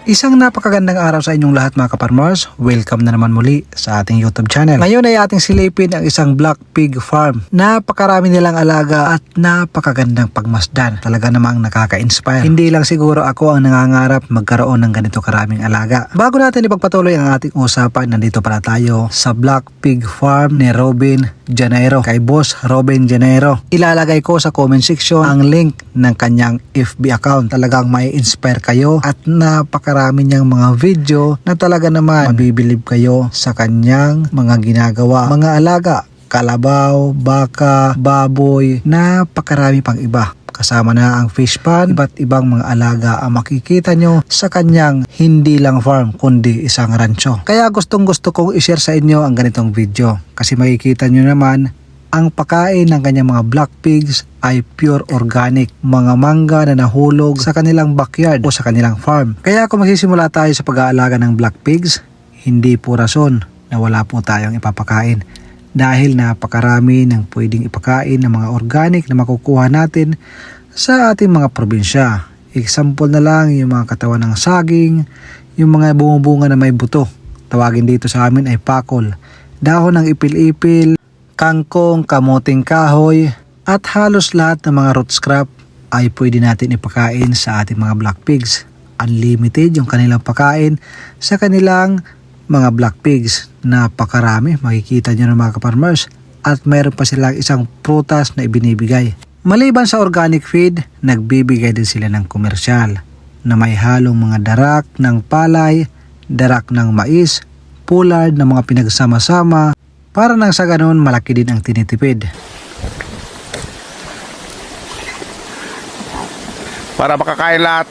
Isang napakagandang araw sa inyong lahat mga kaparmers. Welcome na naman muli sa ating YouTube channel. Ngayon ay ating silipin ang isang black pig farm. Napakarami nilang alaga at napakagandang pagmasdan. Talaga namang nakaka-inspire. Hindi lang siguro ako ang nangangarap magkaroon ng ganito karaming alaga. Bago natin ipagpatuloy ang ating usapan, nandito pala tayo sa black pig farm ni Robin Janeiro. Kay Boss Robin Janeiro. Ilalagay ko sa comment section ang link ng kanyang FB account. Talagang may inspire kayo at napakarami niyang mga video na talaga naman mabibilib kayo sa kanyang mga ginagawa. Mga alaga, kalabaw, baka, baboy, napakarami pang iba. Kasama na ang fish pond, iba't ibang mga alaga ang makikita nyo sa kanyang hindi lang farm kundi isang rancho. Kaya gustong gusto kong i-share sa inyo ang ganitong video kasi makikita nyo naman ang pagkain ng kanyang mga black pigs ay pure organic, mga mangga na nahulog sa kanilang backyard o sa kanilang farm. Kaya kung magsisimula tayo sa pag-aalaga ng black pigs, hindi po rason na wala po tayong ipapakain. Dahil napakarami ng pwedeng ipakain ng mga organic na makukuha natin sa ating mga probinsya. Example na lang yung mga katawan ng saging, yung mga bunga na may buto. Tawagin dito sa amin ay pakol. Dahon ng ipil-ipil, kangkong, kamuting kahoy, at halos lahat ng mga root scrap ay pwede natin ipakain sa ating mga black pigs. Unlimited yung kanilang pakain sa kanilang mga black pigs. Napakarami, makikita nyo ng mga kaparmers. At mayroon pa silang isang prutas na ibinibigay. Maliban sa organic feed, nagbibigay din sila ng komersyal na may halong mga darak ng palay, darak ng mais, poulard na mga pinagsama-sama para nang sa ganon malaki din ang tinitipid. Para makakain lahat.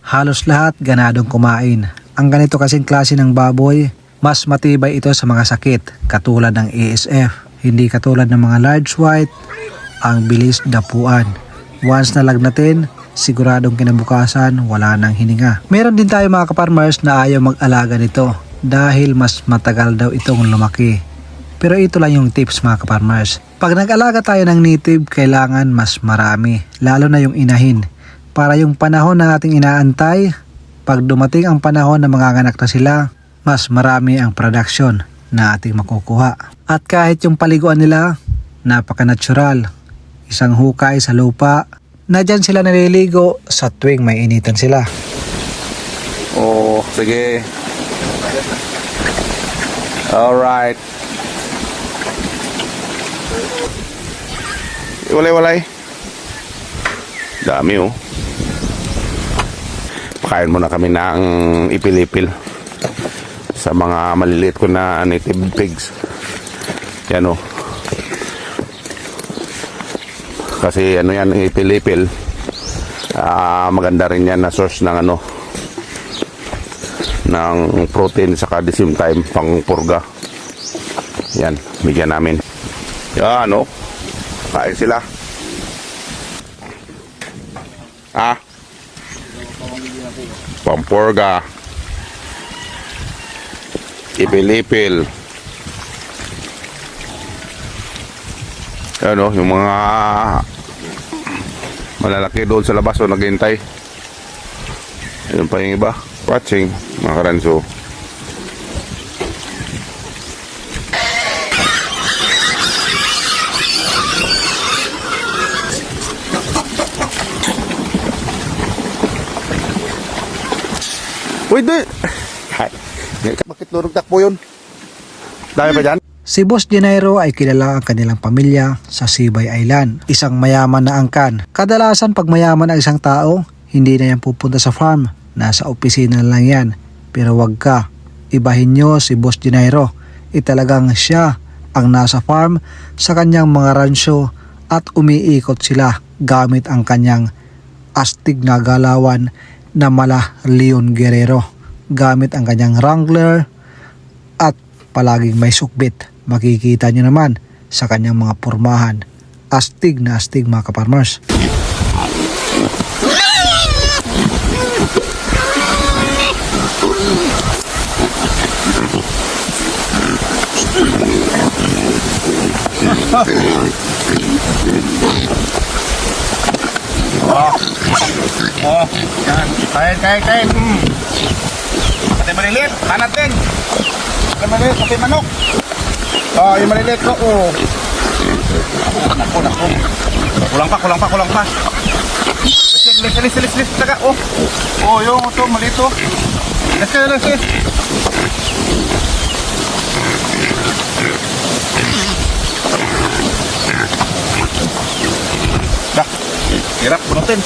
Halos lahat ganadong kumain. Ang ganito kasing klase ng baboy, mas matibay ito sa mga sakit katulad ng ASF. Hindi katulad ng mga large white, ang bilis dapuan. Once na lagnatin, siguradong kinabukasan wala nang hininga. Meron din tayo mga kaparmers na ayaw mag-alaga nito dahil mas matagal daw itong lumaki. Pero ito lang yung tips mga kaparmers. Pag nag-alaga tayo ng native, kailangan mas marami, lalo na yung inahin. Para yung panahon na ating inaantay, pag dumating ang panahon na manganganak na sila, mas marami ang production na ating makukuha. At kahit yung paliguan nila, napaka-natural. Isang hukay sa lupa, na dyan sila naliligo sa tuwing may initan sila. Oh, sige. Alright. Walay-walay. Dami oh. Pakain muna kami ng ipil-ipil sa mga maliliit ko na native pigs. Yan o. Kasi ano yan, ipil-ipil. Maganda rin yan na source ng ano, ng protein saka at the same time pang purga. Yan, bigyan namin. Yan o. Kain sila. Pampurga, ipil-ipil. Ano, yung mga malalaki doon sa labas o naghihintay. Ayun pa yung iba. Watching, mga karanso. Uy, di! Bakit durog takbo yun? Dami pa dyan? Si Boss Janeiro ay kilala ang kanilang pamilya sa Sibay Island, isang mayaman na angkan. Kadalasan pag mayaman ang isang tao, hindi na yan pupunta sa farm, nasa opisina lang yan. Pero wag ka, ibahin nyo si Boss Janeiro. Talagang siya ang nasa farm sa kanyang mga ransyo at umiikot sila gamit ang kanyang astig na galawan na mala Leon Guerrero gamit ang kanyang Wrangler at palaging may sukbit. Makikita nyo naman sa kanyang mga pormahan. Astig na astig mga kaparmers. Yan. Kain. Pati maliliit, hanap din. Pati maliliit, pati manok. Yung maliliit ko, Naku. Kulang pa. Lis, taga, yung ito, maliit to. Lis. Dah, hirap, punutin.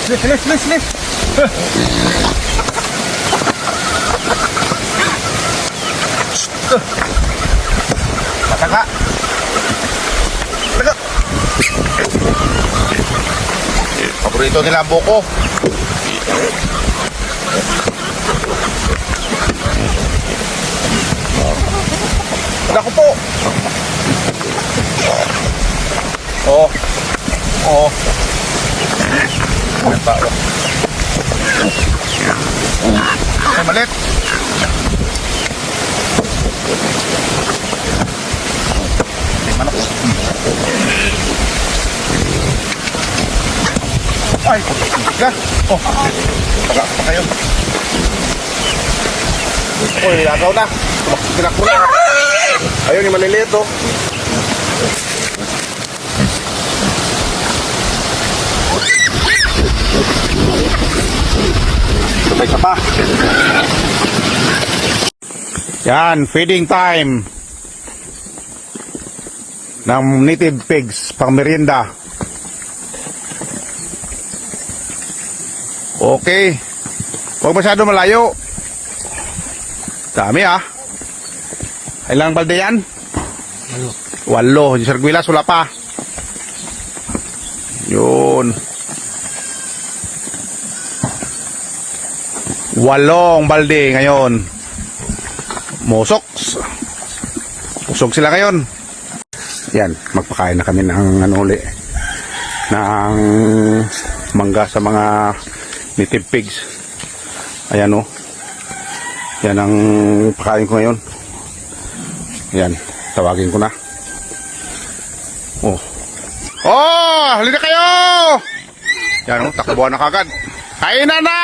Lis. Mataga. Paborito nila ang buko. Naku po. May tao. Ay, malit. Manok. Ay, tiga. Taga pa kayo. Agaw na. Kinakula. Ayun, yung maliliit, Sabay pa. Yan, feeding time ng native pigs pang merienda. Okay. Huwag masyado malayo. Dami Ilang balde yan? 8. Yung sarguilas wala pa. Yun. 8 balde ngayon. Musok sila ngayon. Yan, magpakain na kami ng ng mangga sa mga native pigs. Ayan yan ang pakain ko ngayon. Yan, tawagin ko na. Halina kayo. Yan takbuhan na kagad. Kainan na.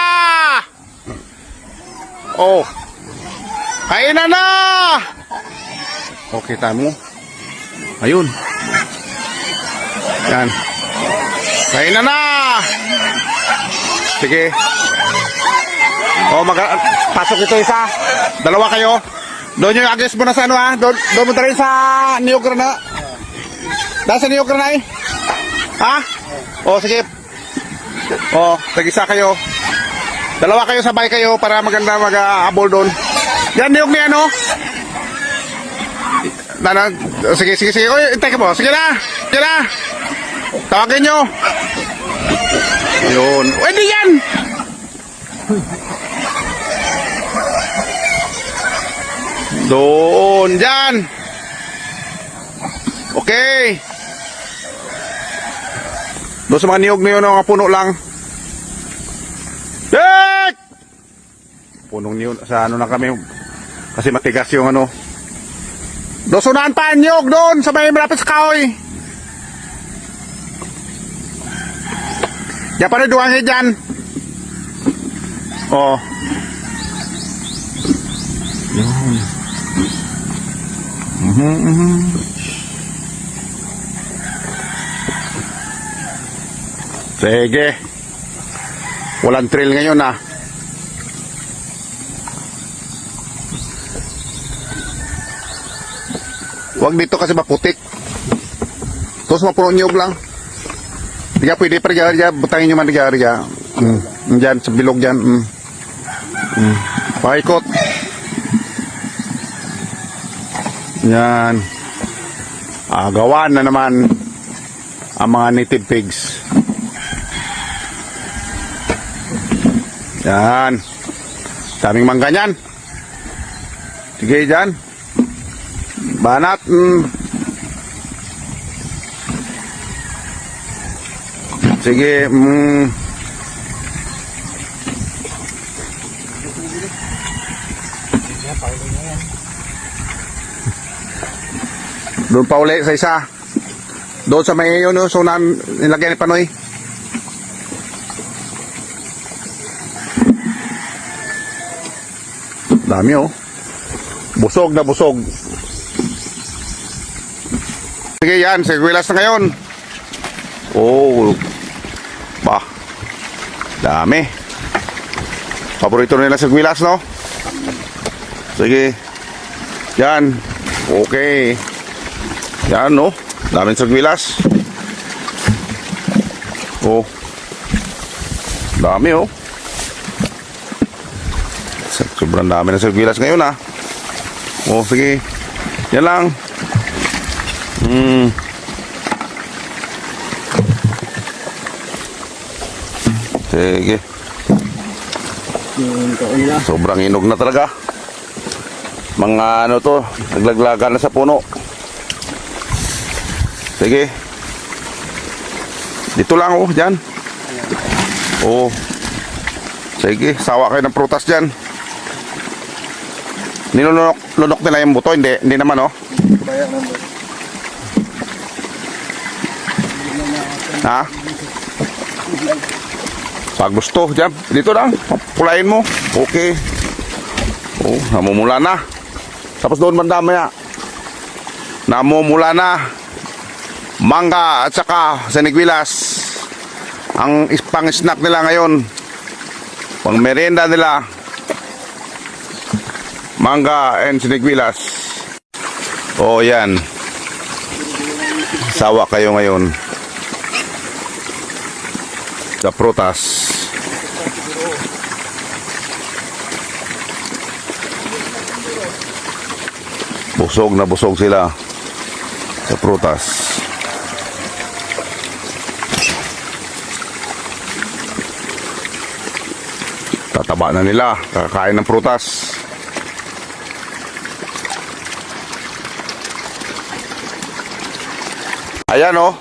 Kainan na. Okay, tayo mo. Ayun. Yan. Kainan na. Sige. Pasok ito isa. 2 kayo. Doon yung agis mo na sa doon mo rin sa Niyog na. Nasa Niyog na sige. Tag-isa kayo. 2 kayo, sabay kayo para maganda mag-abol doon. Yan Niyog niya Sige. Uy, intay ka mo. Sige na. Tawagin nyo. Yun. Pwede yan. Doon. Dyan. Okay. Doon sa mga niyog na yun, mga puno lang. Dek! Punong niyog. Sa na kami. Kasi matigas yung Doon sunaan pa ang niyog doon sa may malapit sa kahoy. Diyan pa rin duwangin dyan. Yun. Sige. Walang trail ngayon Huwag dito kasi maputik. Tapos mapuno niyog lang. Di ka pwede pa riga. Butangin nyo man riga. Diyan, sa bilog dyan. Paikot. Yan. Agawan na naman. ang mga native pigs. Yan. Daming mangga niyan. Sige, dyan. Banat. Sige. Doon pa uli sa isa. Doon sa may yun, so nilagyan ni Panoy. Dami oh. Busog na busog. Sige yan, sigwilas na ngayon. Oh. Bah. Dami. Paborito nila sigwilas, no? Sige. Yan. Okay. Yan, no? Daming sigwilas. Oh. Dami, oh. Sobrang dami na sigwilas ngayon, ah. Oh, sige. Yan lang. Sige. Sobrang inog na talaga. Mga ano to, naglaglagan na sa puno. Sige. Dito lang oh, dyan. Oh. Sige, sawa kayo ng prutas dyan. Nilunok nila yung buto, hindi naman oh. Ha? Pag gusto, dyan, dito lang, pulain mo. Okay. Oh, namumula na. Tapos doon mandamaya. Namumula na. Mangga at saka sinigwilas. Ang pang-snack nila ngayon. Pang merienda nila. Mangga and sinigwilas. Oh, yan. Sawa kayo ngayon. Sa prutas. Busog na busog sila sa prutas. Tataba na nila, kakain ng prutas. Ayan oh.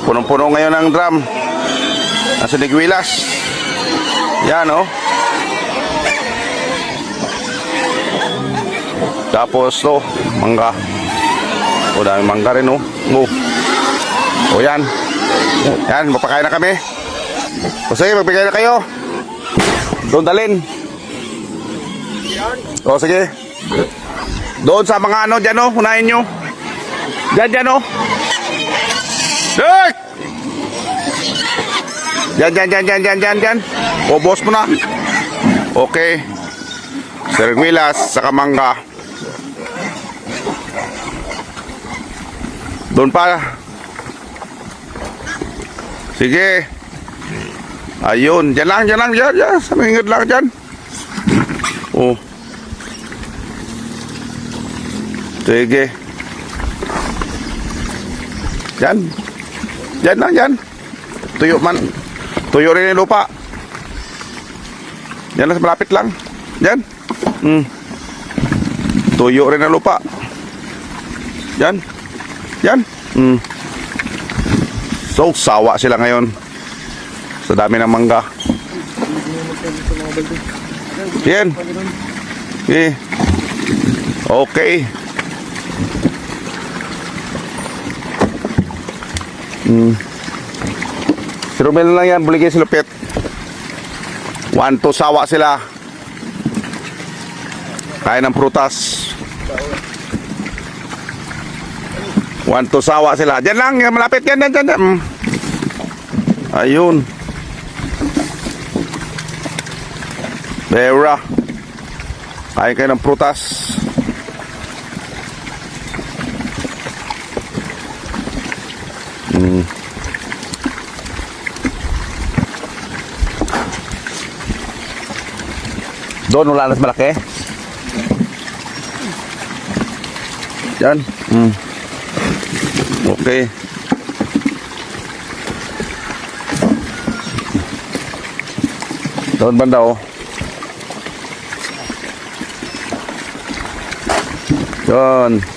Punong-puno ngayon ang drum. Nasa Nigwilas. Yan oh. Tapos to, mangga. O daming mangga rin oh. O yan. Yan, mapakain na kami. O sige, magbigay na kayo. Doon dalin. O sige. Doon sa mga ano dyan oh, unahin nyo. Dyan oh. Dek! Dyan. O, boss mo na. Okay. Sirigwilas, saka mangga. Doon pa. Sige. Ayun. Dyan lang. Sa mahingad lang dyan. O. Sige. Dyan. Tuyo man. Tuyo rin yung lupa. Yan lang, malapit lang. Dyan. Tuyo rin ang lupa. Dyan. So, sawa sila ngayon. Sa dami ng mangga. Yan. Okay. Si Romel lang yan, buligay si Lupit. 1, 2, sawa sila. Kain ng prutas. 1, 2, sawa sila. Diyan lang, malapit yan. Ayun. Bera. Kain kayo ng prutas. Doon wala na mas malaki. Yan. Okay. Doon banda oh. Yun.